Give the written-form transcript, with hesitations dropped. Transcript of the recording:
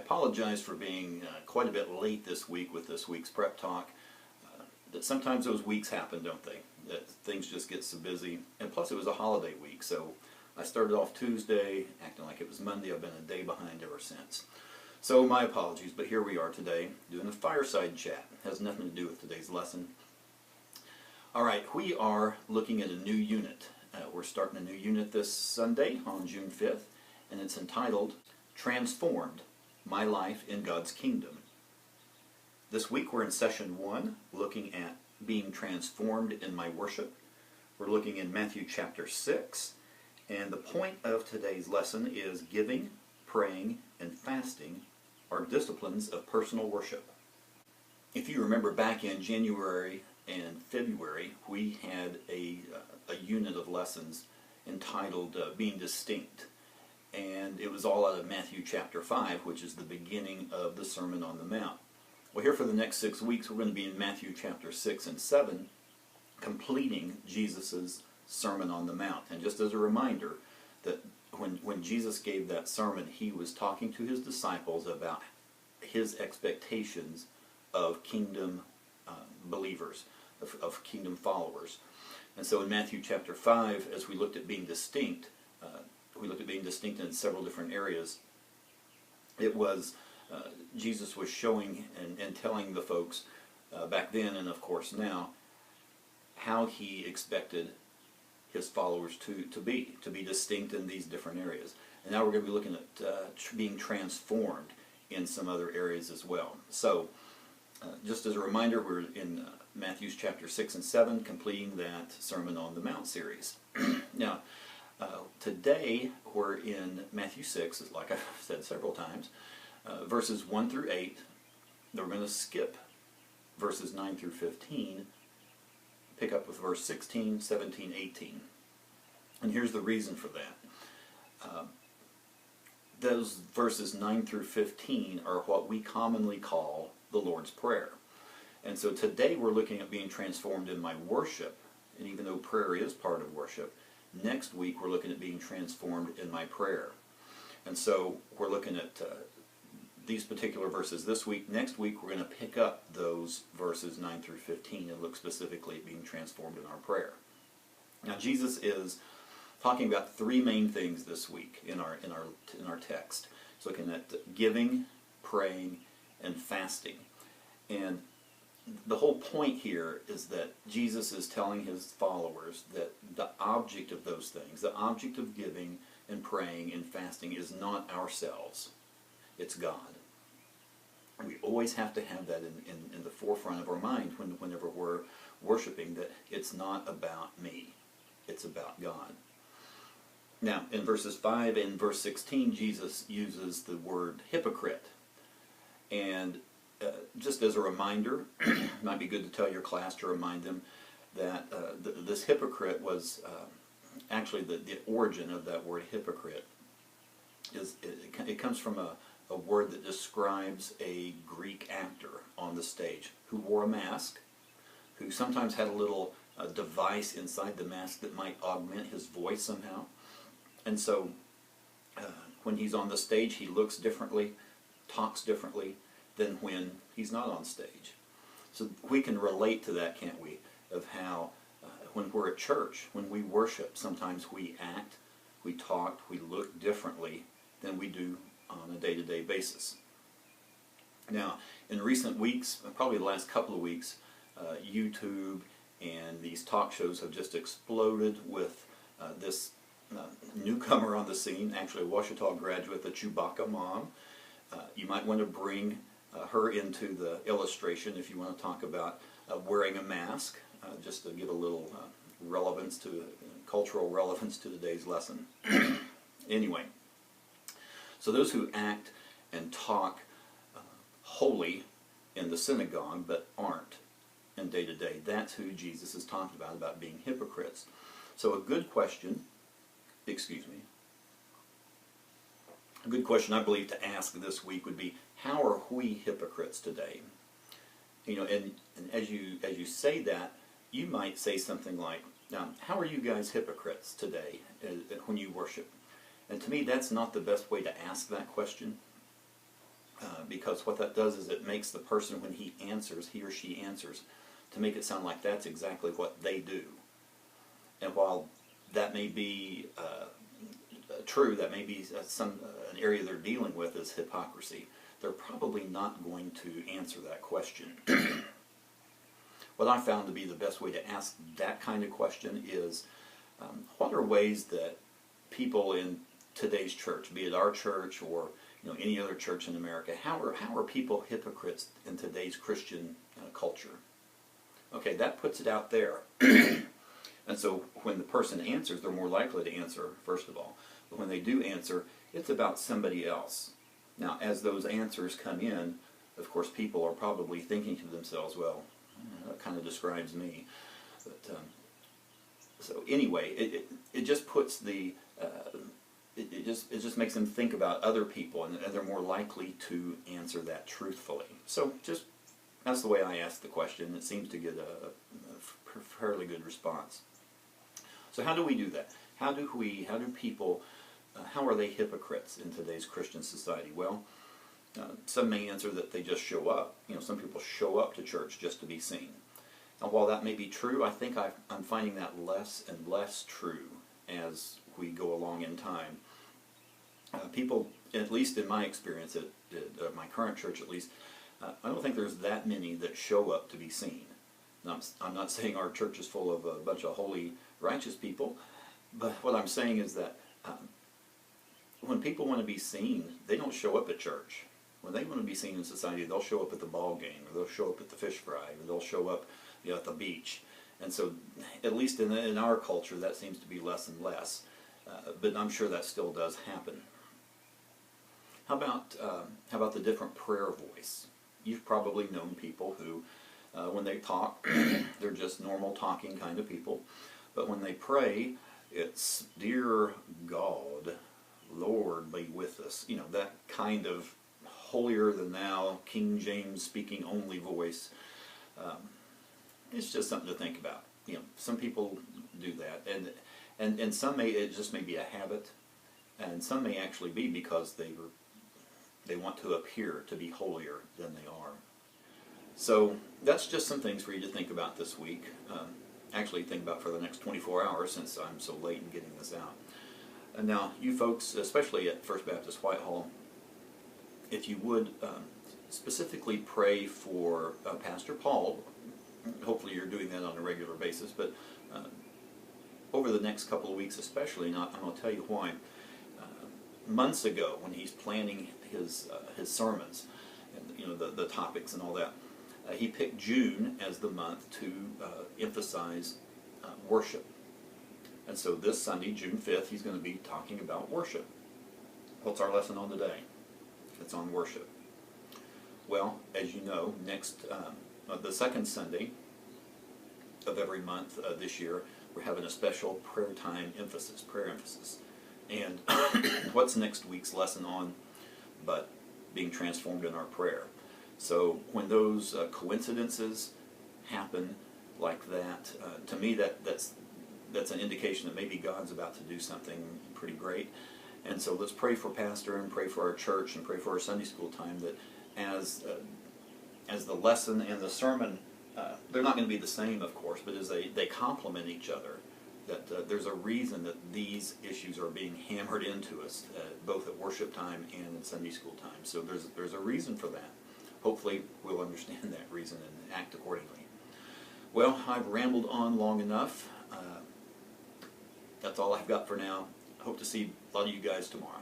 apologize for being quite a bit late this week with this week's Prep Talk. That sometimes those weeks happen, don't they? That things just get so busy. And plus it was a holiday week, so I started off Tuesday acting like it was Monday. I've been a day behind ever since. So my apologies, but here we are today doing a fireside chat. It has nothing to do with today's lesson. Alright, we are looking at a new unit. We're starting a new unit this Sunday on June 5th, and it's entitled Transformed, My Life in God's Kingdom. This week we're in session 1, looking at being transformed in my worship. We're looking in Matthew chapter 6, and the point of today's lesson is giving, praying, and fasting are disciplines of personal worship. If you remember back in January and February, we had a unit of lessons entitled Being Distinct. And it was all out of Matthew chapter 5, which is the beginning of the Sermon on the Mount. Well, here for the next 6 weeks, we're going to be in Matthew chapter 6 and 7, completing Jesus' Sermon on the Mount. And just as a reminder, that when Jesus gave that sermon, he was talking to his disciples about his expectations of kingdom believers, of kingdom followers. And so in Matthew chapter 5, as we looked at being distinct, in several different areas. It was, Jesus was showing and telling the folks back then, and of course now, how he expected his followers to be distinct in these different areas. And now we're going to be looking at being transformed in some other areas as well. So, just as a reminder, we're in Matthew chapter 6 and 7, completing that Sermon on the Mount series. Now, today we're in Matthew 6, like I've said several times, verses 1 through 8. Then we're going to skip verses 9 through 15, pick up with verse 16, 17, 18. And here's the reason for that. Those verses 9 through 15 are what we commonly call the Lord's Prayer. And so today we're looking at being transformed in my worship, and even though prayer is part of worship, next week we're looking at being transformed in my prayer. And so we're looking at these particular verses this week. Next week we're going to pick up those verses 9 through 15 and look specifically at being transformed in our prayer. Now Jesus is talking about three main things this week in our text. He's looking at giving, praying, and fasting. And the whole point here is that Jesus is telling his followers that the object of those things, the object of giving and praying and fasting, is not ourselves. It's God. We always have to have that in the forefront of our mind whenever we're worshiping, that it's not about me. It's about God. Now, in verses 5 and verse 16, Jesus uses the word hypocrite. And just as a reminder, it might be good to tell your class to remind them that this hypocrite was actually the origin of that word hypocrite. It comes from a word that describes a Greek actor on the stage who wore a mask, who sometimes had a little device inside the mask that might augment his voice somehow. And so when he's on the stage, he looks differently, talks differently than when he's not on stage. So we can relate to that, can't we, of how when we're at church, when we worship, sometimes we act, we talk, we look differently than we do on a day-to-day basis. Now, in recent weeks, probably the last couple of weeks, YouTube and these talk shows have just exploded with this newcomer on the scene, actually a Ouachita graduate, the Chewbacca mom. You might want to bring her into the illustration if you want to talk about wearing a mask, just to give a little relevance to cultural relevance to today's lesson. Anyway, so those who act and talk holy in the synagogue but aren't in day-to-day, that's who Jesus is talking about being hypocrites. So a good question, a good question I believe to ask this week would be, how are we hypocrites today? You know, and as you say that, you might say something like, now, how are you guys hypocrites today when you worship? And to me, that's not the best way to ask that question. because what that does is it makes the person, when he or she answers, to make it sound like that's exactly what they do. And while that may be true, that may be an area they're dealing with is hypocrisy, they're probably not going to answer that question. What I found to be the best way to ask that kind of question is, what are ways that people in today's church, be it our church or any other church in America, how are people hypocrites in today's Christian culture? Okay, that puts it out there. And so when the person answers, they're more likely to answer, first of all. But when they do answer, it's about somebody else. Now, as those answers come in, of course, people are probably thinking to themselves, well, that kind of describes me. But, so anyway, it just puts the, it just makes them think about other people, and they're more likely to answer that truthfully. So that's the way I ask the question. It seems to get a fairly good response. So how do we do that? How do people, how are they hypocrites in today's Christian society? Well, some may answer that they just show up. Some people show up to church just to be seen. And while that may be true, I think I'm finding that less and less true as we go along in time. People, at least in my experience at my current church at least, I don't think there's that many that show up to be seen. Now, I'm not saying our church is full of a bunch of holy, righteous people, but what I'm saying is that when people want to be seen, they don't show up at church. When they want to be seen in society, they'll show up at the ball game, or they'll show up at the fish fry, or they'll show up at the beach. And so, at least in our culture, that seems to be less and less. But I'm sure that still does happen. How about the different prayer voice? You've probably known people who, when they talk, they're just normal talking kind of people. But when they pray, it's, "Dear God, Lord, be with us." That kind of holier-than-thou, King James speaking only voice. It's just something to think about. Some people do that, and some it just may be a habit, and some may actually be because they want to appear to be holier than they are. So that's just some things for you to think about this week. Actually think about for the next 24 hours, since I'm so late in getting this out. And now, you folks, especially at First Baptist Whitehall, if you would specifically pray for Pastor Paul. Hopefully you're doing that on a regular basis, but over the next couple of weeks especially, and I'm going to tell you why. Months ago, when he's planning his sermons, and the topics and all that, he picked June as the month to emphasize worship. And so this Sunday, June 5th, he's going to be talking about worship. What's our lesson on today? It's on worship. Well, as you know, the second Sunday of every month this year, we're having a special prayer time emphasis, prayer emphasis. And what's next week's lesson on but being transformed in our prayer? So when those coincidences happen like that, to me that's an indication that maybe God's about to do something pretty great. And so let's pray for Pastor and pray for our church and pray for our Sunday school time, that as the lesson and the sermon, they're not going to be the same, of course, but as they complement each other, that there's a reason that these issues are being hammered into us, both at worship time and in Sunday school time. So there's a reason for that. Hopefully we'll understand that reason and act accordingly. Well, I've rambled on long enough. That's all I've got for now. Hope to see a lot of you guys tomorrow.